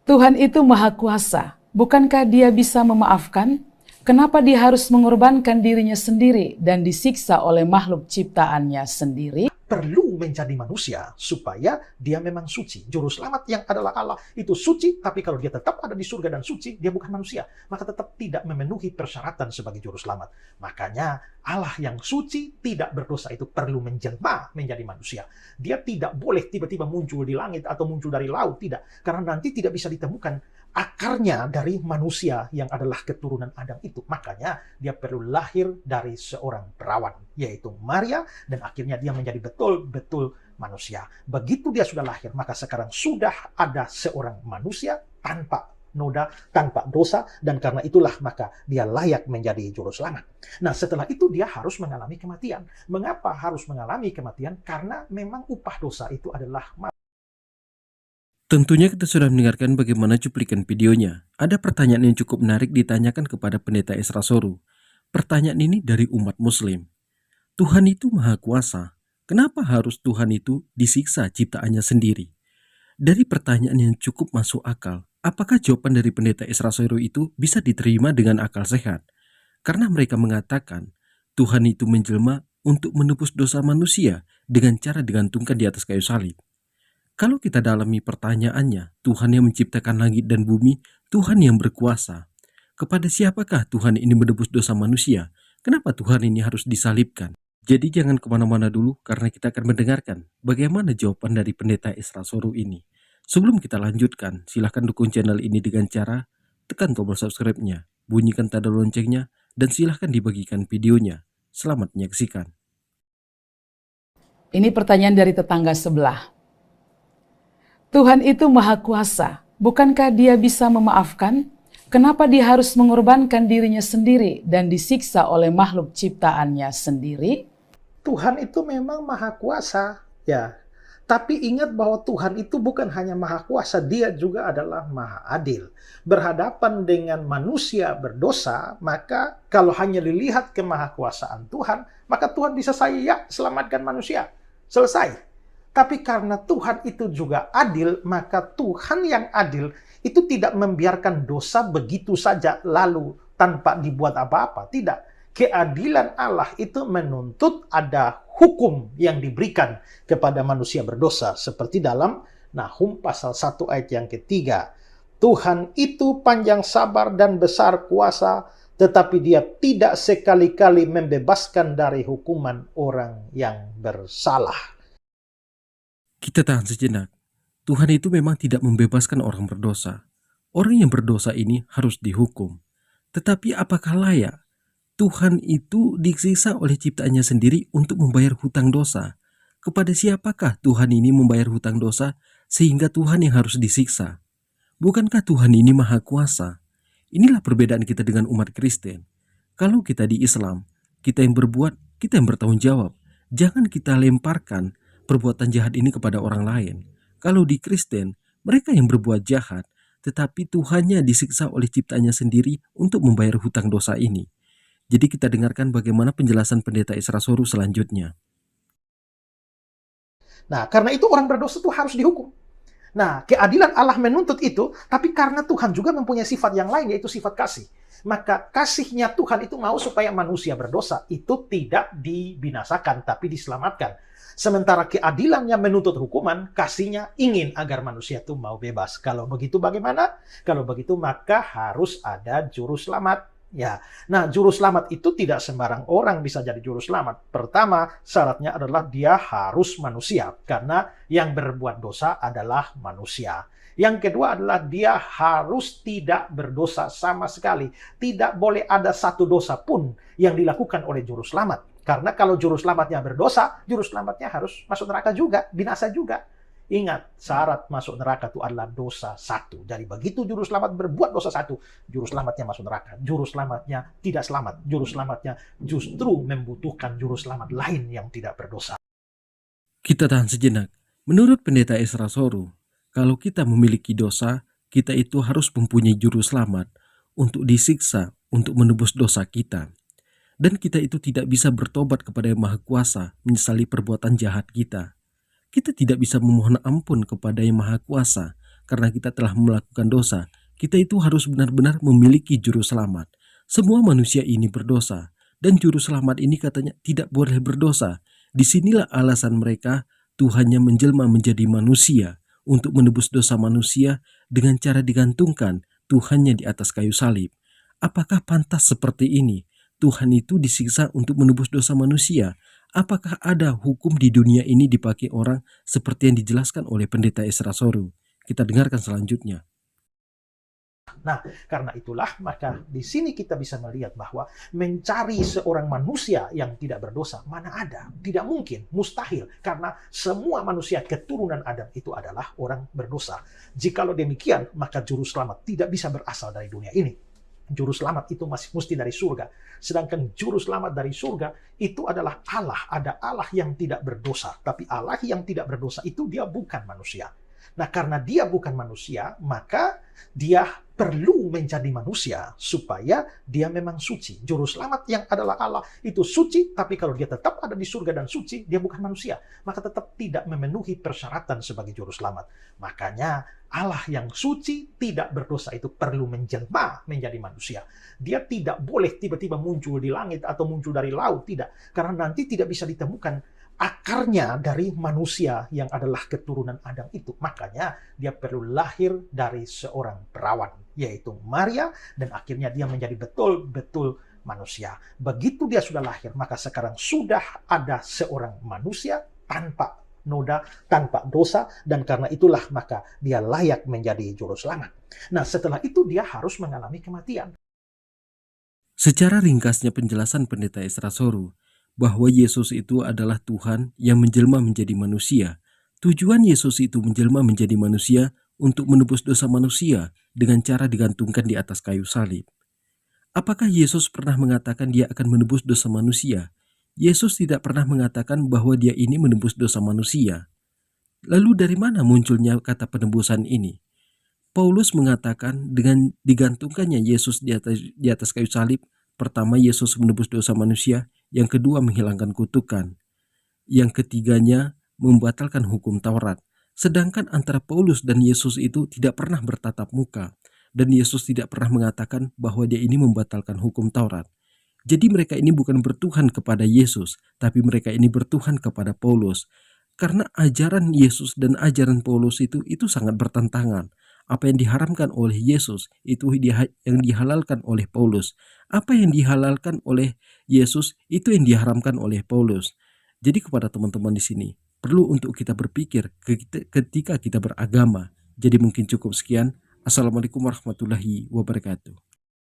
Tuhan itu Maha Kuasa. Bukankah Dia bisa memaafkan? Kenapa Dia harus mengorbankan dirinya sendiri dan disiksa oleh makhluk ciptaannya sendiri? Perlu menjadi manusia supaya dia memang suci. Juru selamat yang adalah Allah itu suci, tapi kalau dia tetap ada di surga dan suci, dia bukan manusia. Maka tetap tidak memenuhi persyaratan sebagai juru selamat. Makanya Allah yang suci tidak berdosa itu perlu menjelma menjadi manusia. Dia tidak boleh tiba-tiba muncul di langit atau muncul dari laut, tidak. Karena nanti tidak bisa ditemukan akarnya dari manusia yang adalah keturunan Adam itu. Makanya dia perlu lahir dari seorang perawan, yaitu Maria, dan akhirnya dia menjadi betul-betul manusia. Begitu dia sudah lahir, maka sekarang sudah ada seorang manusia tanpa noda, tanpa dosa, dan karena itulah maka dia layak menjadi juru selamat. Nah, setelah itu dia harus mengalami kematian. Mengapa harus mengalami kematian? Karena memang upah dosa itu adalah mati. Tentunya kita sudah mendengarkan bagaimana cuplikan videonya. Ada pertanyaan yang cukup menarik ditanyakan kepada Pendeta Esra Soru. Pertanyaan ini dari umat Muslim. Tuhan itu Maha Kuasa. Kenapa harus Tuhan itu disiksa ciptaannya sendiri? Dari pertanyaan yang cukup masuk akal, apakah jawaban dari Pendeta Esra Soru itu bisa diterima dengan akal sehat? Karena mereka mengatakan Tuhan itu menjelma untuk menebus dosa manusia dengan cara digantungkan di atas kayu salib. Kalau kita dalami pertanyaannya, Tuhan yang menciptakan langit dan bumi, Tuhan yang berkuasa. Kepada siapakah Tuhan ini menebus dosa manusia? Kenapa Tuhan ini harus disalibkan? Jadi jangan kemana-mana dulu karena kita akan mendengarkan bagaimana jawaban dari Pendeta Esra Soru ini. Sebelum kita lanjutkan, silahkan dukung channel ini dengan cara tekan tombol subscribe-nya, bunyikan tanda loncengnya, dan silahkan dibagikan videonya. Selamat menyaksikan. Ini pertanyaan dari tetangga sebelah. Tuhan itu Maha Kuasa. Bukankah Dia bisa memaafkan? Kenapa Dia harus mengorbankan dirinya sendiri dan disiksa oleh makhluk ciptaannya sendiri? Tuhan itu memang Maha Kuasa, ya. Tapi ingat bahwa Tuhan itu bukan hanya Maha Kuasa, Dia juga adalah Maha Adil. Berhadapan dengan manusia berdosa, maka kalau hanya dilihat kemahakuasaan Tuhan, maka Tuhan bisa saya selamatkan manusia. Selesai. Tapi karena Tuhan itu juga adil, maka Tuhan yang adil itu tidak membiarkan dosa begitu saja lalu tanpa dibuat apa-apa. Tidak. Keadilan Allah itu menuntut ada hukum yang diberikan kepada manusia berdosa. Seperti dalam Nahum pasal 1 ayat yang ketiga. Tuhan itu panjang sabar dan besar kuasa, tetapi Dia tidak sekali-kali membebaskan dari hukuman orang yang bersalah. Kita tahan sejenak. Tuhan itu memang tidak membebaskan orang berdosa. Orang yang berdosa ini harus dihukum. Tetapi apakah layak Tuhan itu disiksa oleh ciptaannya sendiri untuk membayar hutang dosa? Kepada siapakah Tuhan ini membayar hutang dosa sehingga Tuhan yang harus disiksa? Bukankah Tuhan ini Maha Kuasa? Inilah perbedaan kita dengan umat Kristen. Kalau kita di Islam, kita yang berbuat, kita yang bertanggung jawab. Jangan kita lemparkan perbuatan jahat ini kepada orang lain. Kalau di Kristen, mereka yang berbuat jahat, tetapi Tuhannya disiksa oleh ciptaannya sendiri untuk membayar hutang dosa ini. Jadi kita dengarkan bagaimana penjelasan Pendeta Esra Soru selanjutnya. Nah, karena itu orang berdosa itu harus dihukum. Nah, keadilan Allah menuntut itu, tapi karena Tuhan juga mempunyai sifat yang lain, yaitu sifat kasih. Maka kasihnya Tuhan itu mau supaya manusia berdosa itu tidak dibinasakan, tapi diselamatkan. Sementara keadilannya menuntut hukuman, kasihnya ingin agar manusia itu mau bebas. Kalau begitu bagaimana? Kalau begitu maka harus ada juru selamat. Ya, nah juru selamat itu tidak sembarang orang bisa jadi juru selamat. Pertama, syaratnya adalah dia harus manusia, karena yang berbuat dosa adalah manusia. Yang kedua adalah dia harus tidak berdosa sama sekali. Tidak boleh ada satu dosa pun yang dilakukan oleh juru selamat. Karena kalau juru selamatnya berdosa, juru selamatnya harus masuk neraka juga, binasa juga. Ingat, syarat masuk neraka itu adalah dosa satu. Jadi begitu juru selamat berbuat dosa satu, juru selamatnya masuk neraka. Juru selamatnya tidak selamat. Juru selamatnya justru membutuhkan juru selamat lain yang tidak berdosa. Kita tahan sejenak. Menurut Pendeta Esra Soru, kalau kita memiliki dosa, kita itu harus mempunyai juru selamat untuk disiksa, untuk menebus dosa kita. Dan kita itu tidak bisa bertobat kepada Yang Maha Kuasa, menyesali perbuatan jahat kita. Kita tidak bisa memohon ampun kepada Yang Maha Kuasa karena kita telah melakukan dosa, kita itu harus benar-benar memiliki juru selamat. Semua manusia ini berdosa, dan juru selamat ini katanya tidak boleh berdosa. Disinilah alasan mereka, Tuhannya menjelma menjadi manusia untuk menebus dosa manusia dengan cara digantungkan Tuhannya di atas kayu salib. Apakah pantas seperti ini? Tuhan itu disiksa untuk menebus dosa manusia. Apakah ada hukum di dunia ini dipakai orang seperti yang dijelaskan oleh pendeta Esra Soru? Kita dengarkan selanjutnya. Nah, karena itulah maka di sini kita bisa melihat bahwa mencari seorang manusia yang tidak berdosa, mana ada? Tidak mungkin, mustahil. Karena semua manusia keturunan Adam itu adalah orang berdosa. Jikalau demikian, maka juru selamat tidak bisa berasal dari dunia ini. Juru selamat itu masih mesti dari surga. Sedangkan juru selamat dari surga itu adalah Allah. Ada Allah yang tidak berdosa. Tapi Allah yang tidak berdosa itu dia bukan manusia. Nah, karena dia bukan manusia, maka dia perlu menjadi manusia supaya dia memang suci. Juru selamat yang adalah Allah itu suci, tapi kalau dia tetap ada di surga dan suci, dia bukan manusia. Maka tetap tidak memenuhi persyaratan sebagai juru selamat. Makanya Allah yang suci tidak berdosa itu perlu menjelma menjadi manusia. Dia tidak boleh tiba-tiba muncul di langit atau muncul dari laut, tidak. Karena nanti tidak bisa ditemukan akarnya dari manusia yang adalah keturunan Adam itu. Makanya dia perlu lahir dari seorang perawan, yaitu Maria, dan akhirnya dia menjadi betul-betul manusia. Begitu dia sudah lahir, maka sekarang sudah ada seorang manusia tanpa noda, tanpa dosa, dan karena itulah maka dia layak menjadi juru selamat. Nah, setelah itu dia harus mengalami kematian. Secara ringkasnya penjelasan pendeta Esra Soru, bahwa Yesus itu adalah Tuhan yang menjelma menjadi manusia. Tujuan Yesus itu menjelma menjadi manusia untuk menebus dosa manusia dengan cara digantungkan di atas kayu salib. Apakah Yesus pernah mengatakan dia akan menebus dosa manusia? Yesus tidak pernah mengatakan bahwa dia ini menebus dosa manusia. Lalu dari mana munculnya kata penebusan ini? Paulus mengatakan dengan digantungkannya Yesus di atas kayu salib, pertama Yesus menebus dosa manusia, yang kedua menghilangkan kutukan, yang ketiganya membatalkan hukum Taurat. Sedangkan antara Paulus dan Yesus itu tidak pernah bertatap muka, dan Yesus tidak pernah mengatakan bahwa dia ini membatalkan hukum Taurat. Jadi mereka ini bukan bertuhan kepada Yesus, tapi mereka ini bertuhan kepada Paulus. Karena ajaran Yesus dan ajaran Paulus itu sangat bertentangan. Apa yang diharamkan oleh Yesus itu yang dihalalkan oleh Paulus. Apa yang dihalalkan oleh Yesus itu yang diharamkan oleh Paulus. Jadi kepada teman-teman di sini, perlu untuk kita berpikir ketika kita beragama. Jadi mungkin cukup sekian. Assalamualaikum warahmatullahi wabarakatuh.